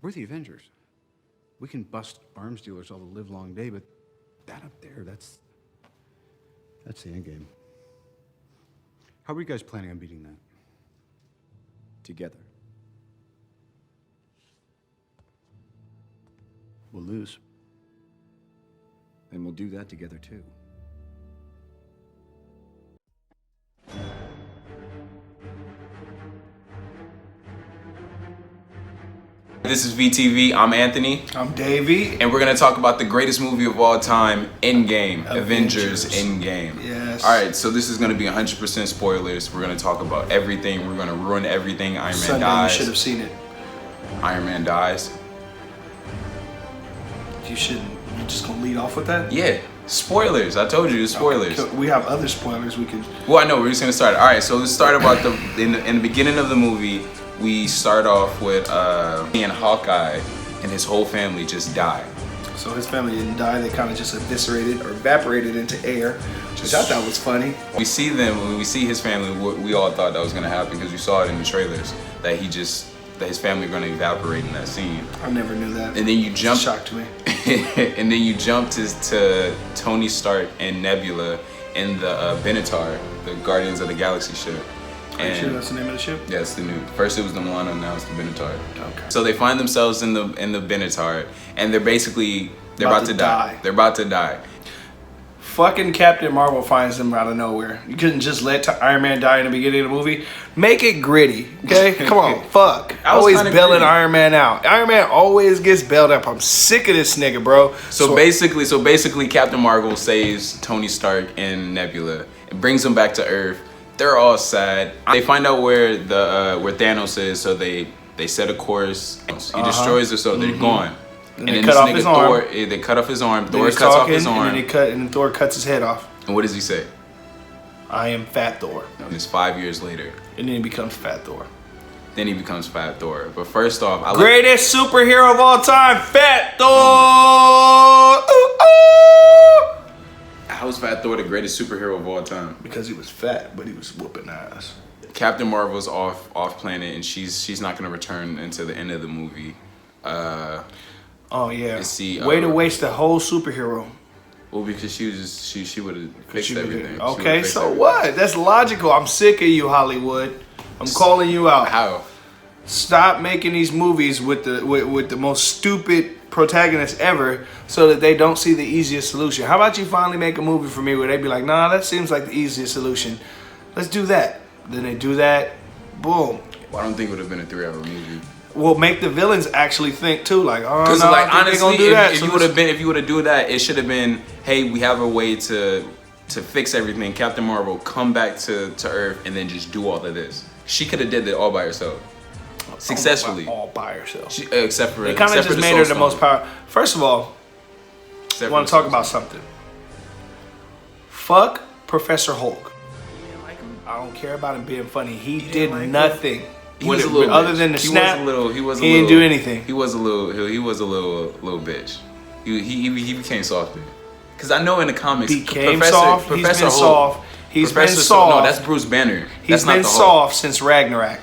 We're the Avengers. We can bust arms dealers all the live long day, but that up there, that's the end game. How are you guys planning on beating that? Together. We'll lose. Then we'll do that together too. This is VTV. I'm Anthony. I'm Davey. And we're going to talk about the greatest movie of all time, Endgame. Avengers Endgame. Yes. All right, so this is going to be 100% spoilers. We're going to talk about everything. We're going to ruin everything. Iron Man Sunday, dies. you should have seen it. Iron Man dies. You shouldn't. You just gonna lead off with that? Yeah. Spoilers. I told you, spoilers. Okay, we have other spoilers we can. Well, I know. We're just going to start. All right, so let's start about in the beginning of the movie. We start off with me and Hawkeye and his whole family just die. So his family didn't die. They kind of just eviscerated or evaporated into air, which I thought was funny. We see them, when we see his family, we all thought that was gonna happen because we saw it in the trailers, that his family are gonna evaporate in that scene. I never knew that. And then you jump. Shocked me. And then you jump to Tony Stark and Nebula in the Benatar, the Guardians of the Galaxy ship. Are you sure that's the name of the ship? Yeah, it's the new. First it was the Milano, now it's the Benatar. Okay. So they find themselves in the Benatar, and they're about to die. They're about to die. Fucking Captain Marvel finds them out of nowhere. You couldn't just let Iron Man die in the beginning of the movie. Make it gritty, okay? Come on, fuck. Always bailing Iron Man out. Iron Man always gets bailed up. I'm sick of this nigga, bro. So basically, Captain Marvel saves Tony Stark and Nebula and brings them back to Earth. They're all sad. They find out where Thanos is, so they set a course. He destroys it, so they're gone. And they cut off his arm. They cut off his arm. Thor cuts off his arm. And Thor cuts his head off. And what does he say? I am Fat Thor. And it's 5 years later. And then he becomes Fat Thor. Then he becomes Fat Thor. But first off, greatest superhero of all time, Fat Thor. Ooh, ooh. How is Fat Thor the greatest superhero of all time? Because he was fat, but he was whooping ass. Captain Marvel's off planet, and she's not gonna return until the end of the movie. Oh yeah. See, way to waste the whole superhero. Well, because she would have fixed everything. Okay, so what? That's logical. I'm sick of you, Hollywood. I'm calling you out. How? Stop making these movies with the most stupid protagonist ever, so that they don't see the easiest solution. How about you finally make a movie for me where they be like, nah, that seems like the easiest solution. Let's do that. Then they do that. Boom. Well, I don't think it would have been a 3-hour movie. Well, make the villains actually think too, like, oh no, like, honestly, if you would have do that, it should have been, hey, we have a way to fix everything. Captain Marvel come back to Earth and then just do all of this. She could have did it all by herself, successfully. All by herself. Except for they kind of just made her the most powerful. First of all, I want to talk about something. Fuck Professor Hulk. I don't care about him being funny. He did nothing. He was a little other than the snap. He didn't do anything. He was a little bitch. He became softer. Cause I know in the comics, became soft. He's been soft. He's been soft. No, that's Bruce Banner. He's been soft since Ragnarok.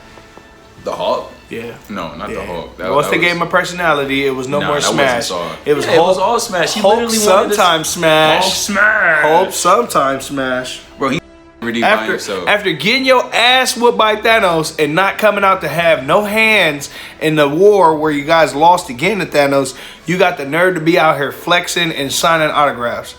The Hulk? Yeah. No, not the Hulk. Once they gave him a personality, it was no more Smash. It was Hulk. It was all Smash. Hulk sometimes Smash. Hulk Smash. Hulk sometimes Smash. Bro, he really by himself. After getting your ass whooped by Thanos and not coming out to have no hands in the war where you guys lost again to Thanos, you got the nerve to be out here flexing and signing autographs.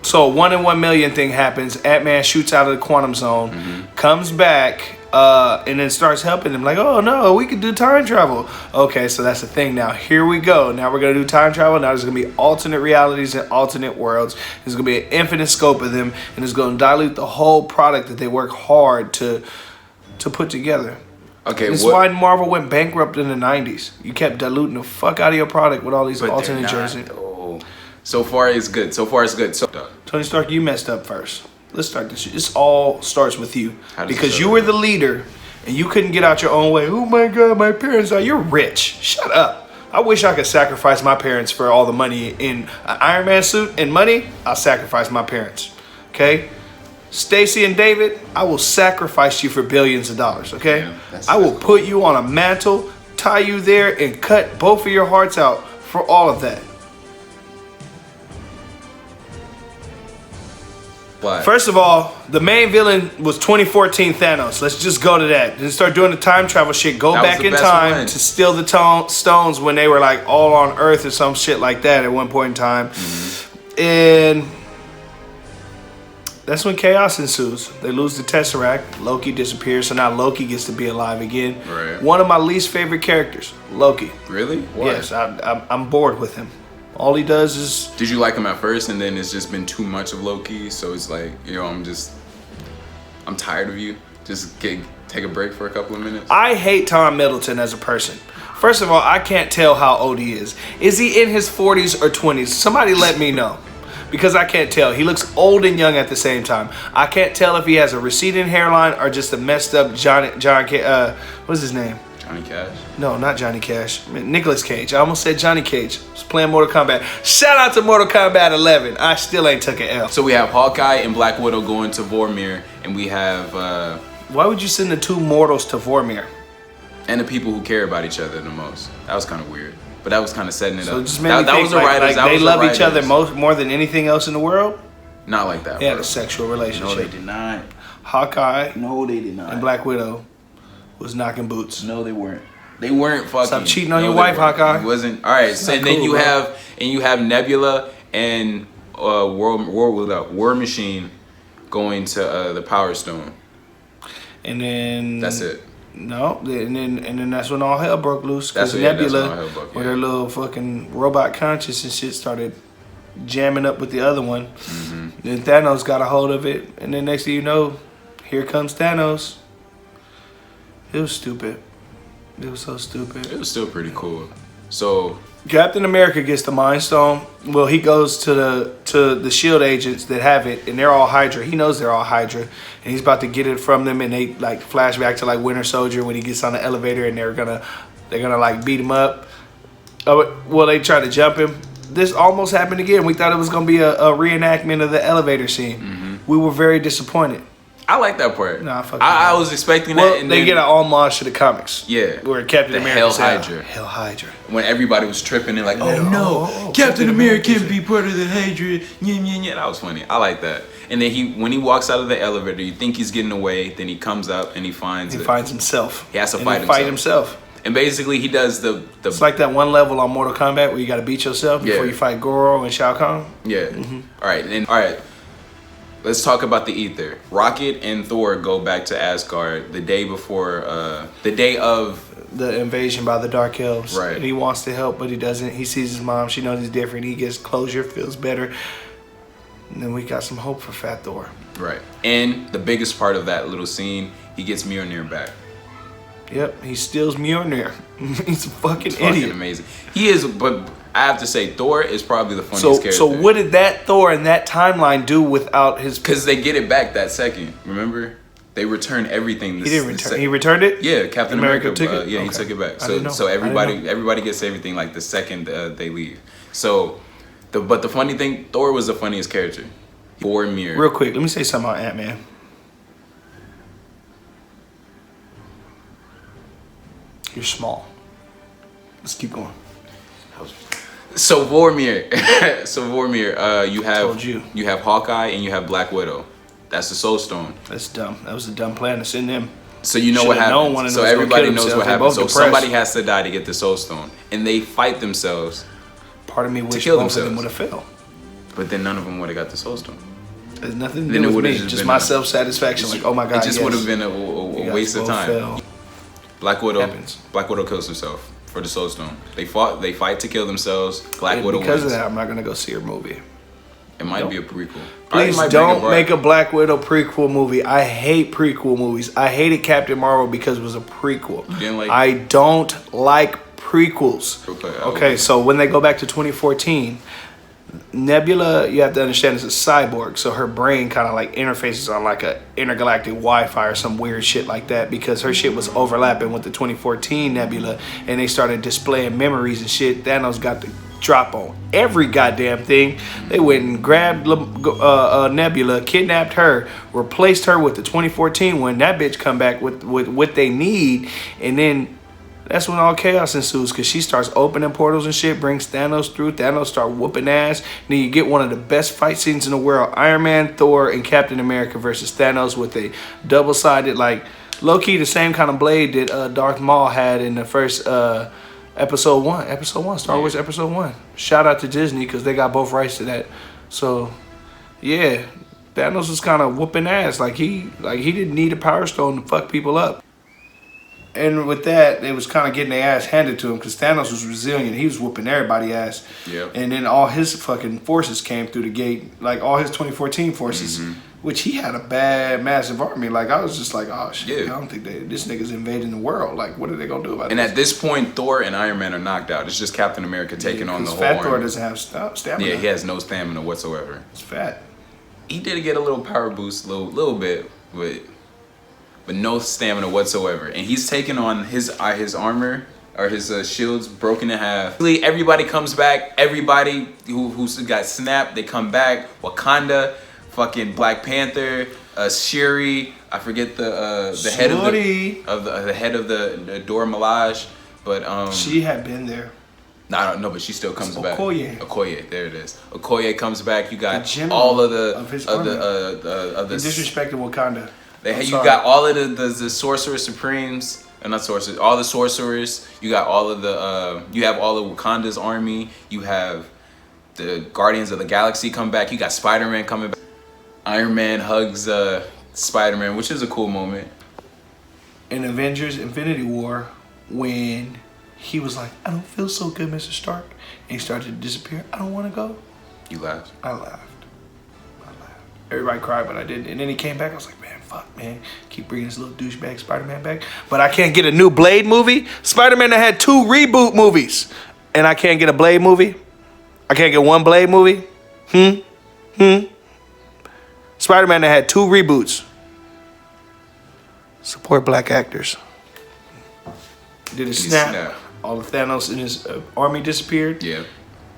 So a 1 in 1 million thing happens. Ant-Man shoots out of the quantum zone, comes back, and then starts helping them. Like, oh no, we could do time travel. Okay, so that's the thing now. Here we go. Now we're gonna do time travel. Now there's gonna be alternate realities and alternate worlds. There's gonna be an infinite scope of them, and it's gonna dilute the whole product that they work hard to put together. Okay, that's why Marvel went bankrupt in the 90s. You kept diluting the fuck out of your product with all these alternate jerseys. So far it's good. So Tony Stark, you messed up first. Let's start this shit. This all starts with you. Because you were the leader and you couldn't get out your own way. Oh my God, my parents are. You're rich. Shut up. I wish I could sacrifice my parents for all the money in an Iron Man suit and money. I'll sacrifice my parents. Okay? Stacy and David, I will sacrifice you for billions of dollars. Okay? Yeah, I will put you on a mantle, tie you there and cut both of your hearts out for all of that. But First of all, the main villain was 2014 Thanos. Let's just go to that. Then start doing the time travel shit. Go That was back the in best time one. to steal the stones when they were like all on Earth or some shit like that at one point in time. And that's when chaos ensues. They lose the Tesseract. Loki disappears, so now Loki gets to be alive again. Right. One of my least favorite characters, Loki. really? Why? Yes, I'm bored with him. All he does is Did you like him at first, and then it's just been too much of Loki? So it's like, I'm tired of you. Just take a break for a couple of minutes. I hate Tom Middleton as a person. First of all, I can't tell how old he is. Is he in his 40s or 20s? Somebody let me know. Because I can't tell. He looks old and young at the same time. I can't tell if he has a receding hairline or just a messed up what's his name? Johnny Cash. No, not Johnny Cash. Nicolas Cage. I almost said Johnny Cage. Was playing Mortal Kombat. Shout out to Mortal Kombat 11. I still ain't took an L. So we have Hawkeye and Black Widow going to Vormir, and we have Why would you send the two mortals to Vormir? and the people who care about each other the most. That was kind of weird, but that was kind of setting it So up. it just made me that think was the like, writers. That they was the love each other writers. more than anything else in the world. Not like that. They had bro. a sexual No, they relationship. did not. Hawkeye No, they did not. and Black Widow was knocking boots. No, they weren't. They weren't fucking. Stop cheating on your they wife, weren't. Hawkeye. It wasn't. All right. So not and then cool, you bro. have Nebula and War Machine going to the Power Stone. And then That's it. No, and then that's when all hell broke loose. Because That's when all Nebula, hell broke, with yeah. her little fucking robot conscious and shit, started jamming up with the other one. Mm-hmm. Then Thanos got a hold of it, and then next thing you know, here comes Thanos. It was stupid. It was so stupid. It was still pretty cool. So Captain America gets the Mind Stone. Well, he goes to the Shield agents that have it, and they're all Hydra. He knows they're all Hydra, and he's about to get it from them. And they like flash back to like Winter Soldier when he gets on the elevator, and they're gonna like beat him up. Oh, well, they try to jump him. This almost happened again. We thought it was gonna be a reenactment of the elevator scene. We were very disappointed. I like that part. Nah, fuck I that. was expecting Well, that. And they then get an homage to the comics. Yeah. where Captain The America Hell said, Hydra. Hell Hydra. when everybody was tripping and like, oh Yeah. no, Oh, Captain America can't be part of the Hydra. Yeah. That was funny. I like that. And then when he walks out of the elevator, you think he's getting away. Then he comes up and he finds He it. finds himself. He has to And fight himself. And basically, he does the It's like that one level on Mortal Kombat where you got to beat yourself before Yeah. you fight Goro and Shao Kahn. yeah. All right. Let's talk about the ether. Rocket and Thor go back to Asgard the day before, the day of. The invasion by the Dark Elves. Right. And he wants to help, but he doesn't. He sees his mom. She knows he's different. He gets closure, feels better. And then we got some hope for Fat Thor. Right. And the biggest part of that little scene, he gets Mjolnir back. Yep, he steals Mjolnir. He's a fucking Fucking idiot. amazing. He is, but I have to say, Thor is probably the funniest character. So what did that Thor in that timeline do without his... Because they get it back that second. Remember, they return everything. He didn't return. He returned it? Yeah, Captain America. took it? Yeah, he Okay. took it back. I didn't know. So I didn't know. everybody gets everything like the second they leave. So, but the funny thing, Thor was the funniest character. Boromir. Real quick, let me say something about Ant-Man. You're small. Let's keep going. So Vormir, Told you. you have Hawkeye and you have Black Widow. That's the Soul Stone. That's dumb. That was a dumb plan to send him. So you know what Should've known one happens. of So them was gonna everybody kill knows themselves. what They're happens. So both depressed. somebody has to die to get the Soul Stone, and they fight themselves. Part of me wish kill both of them themselves. would have failed. But then none of them would have got the Soul Stone. There's nothing to Then do it with would've me. just Just been my a- self-satisfaction. Like, oh my God, It just yes. would have been You a guys waste of both time. fell. Black Widow. Happens. Black Widow kills herself for the Soul Stone. They fight to kill themselves. Black And Widow because wins. of that, I'm not gonna go see her movie. It might be a prequel. Please don't make a Black Widow prequel movie. I hate prequel movies. I hated Captain Marvel because it was a prequel. You didn't like- I don't like prequels. Okay, so when they go back to 2014, Nebula, you have to understand, is a cyborg. So her brain kind of like interfaces on like a intergalactic Wi-Fi or some weird shit like that because her shit was overlapping with the 2014 Nebula and they started displaying memories and shit. Thanos got the drop on every goddamn thing. They went and grabbed Nebula, kidnapped her, replaced her with the 2014 when that bitch come back with what they need, and then That's when all chaos ensues, because she starts opening portals and shit, brings Thanos through. Thanos start whooping ass. And then you get one of the best fight scenes in the world. Iron Man, Thor, and Captain America versus Thanos with a double-sided, like, low-key the same kind of blade that Darth Maul had in the first episode 1. Star Wars episode 1. Shout out to Disney, because they got both rights to that. So, yeah, Thanos was kind of whooping ass. Like he didn't need a Power Stone to fuck people up. And with that, they was kind of getting their ass handed to him because Thanos was resilient. He was whooping everybody ass. Yep. And then all his fucking forces came through the gate, like all his 2014 forces, which he had a bad, massive army. Like, I was just like, oh, shit, I don't think this nigga's invading the world. Like, what are they going to do about And this? at this point, Thor and Iron Man are knocked out. It's just Captain America taking on the whole Fat Thor army. doesn't have stamina. Yeah, he has no stamina whatsoever. It's fat. He did get a little power boost, little bit, but no stamina whatsoever. And he's taking on his armor or his shields broken in half. Everybody comes back. Everybody who got snapped, they come back. Wakanda, fucking Black Panther, Shuri. I forget the head of the Dora Milaje, but She had been there. no, but she still comes back. Okoye, there it is. Okoye comes back. You got general all of his the disrespected Wakanda. you got all of the Sorcerer Supremes, not sorcerers, all the sorcerers. You got all of the you have all of Wakanda's army. You have the Guardians of the Galaxy come back. You got Spider-Man coming back. Iron Man hugs Spider-Man, which is a cool moment. In Avengers Infinity War, when he was like, I don't feel so good, Mr. Stark, and he started to disappear, I don't want to go. You laughed. I laughed. Everybody cried, but I didn't. And then he came back. I was like, man, fuck, man. Keep bringing this little douchebag Spider-Man back. But I can't get a new Blade movie. Spider-Man that had 2 reboot movies. And I can't get a Blade movie. I can't get one Blade movie. Spider-Man that had 2 reboots. Support black actors. Did it snap? All the Thanos in his army disappeared. Yeah.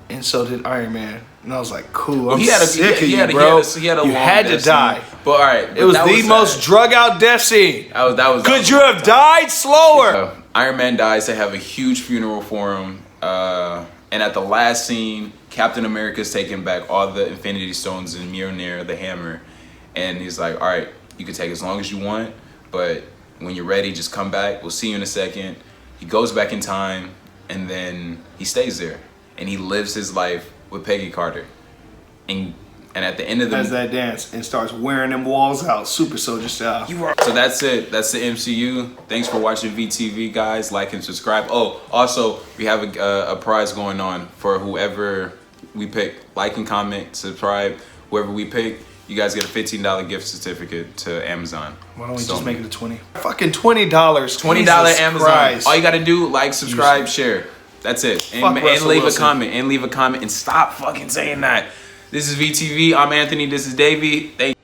And so did Iron Man. And I was like, cool, Well, I'm he had a sick of you, you, bro. He had a You long had to death die. scene. But all right, It was the most drug out death scene. Could you have died slower? Iron Man dies. They have a huge funeral for him. And at the last scene, Captain America's taking back all the Infinity Stones and Mjolnir, the hammer. And he's like, all right, you can take as long as you want, but when you're ready, just come back. We'll see you in a second. He goes back in time, and then he stays there. And he lives his life with Peggy Carter. And at the end of the Does that dance and starts wearing them walls out, super soldier style. So that's it. That's the MCU. Thanks for watching VTV, guys. Like and subscribe. Oh, also, we have a prize going on for whoever we pick. Like and comment, subscribe. Whoever we pick, you guys get a $15 gift certificate to Amazon. Why don't we just make it a 20? Fucking $20. $20 Amazon. Christ. All you gotta do, like, subscribe, share. That's it. And leave a comment. And leave a comment. And stop fucking saying that. This is VTV. I'm Anthony. This is Davey. Thank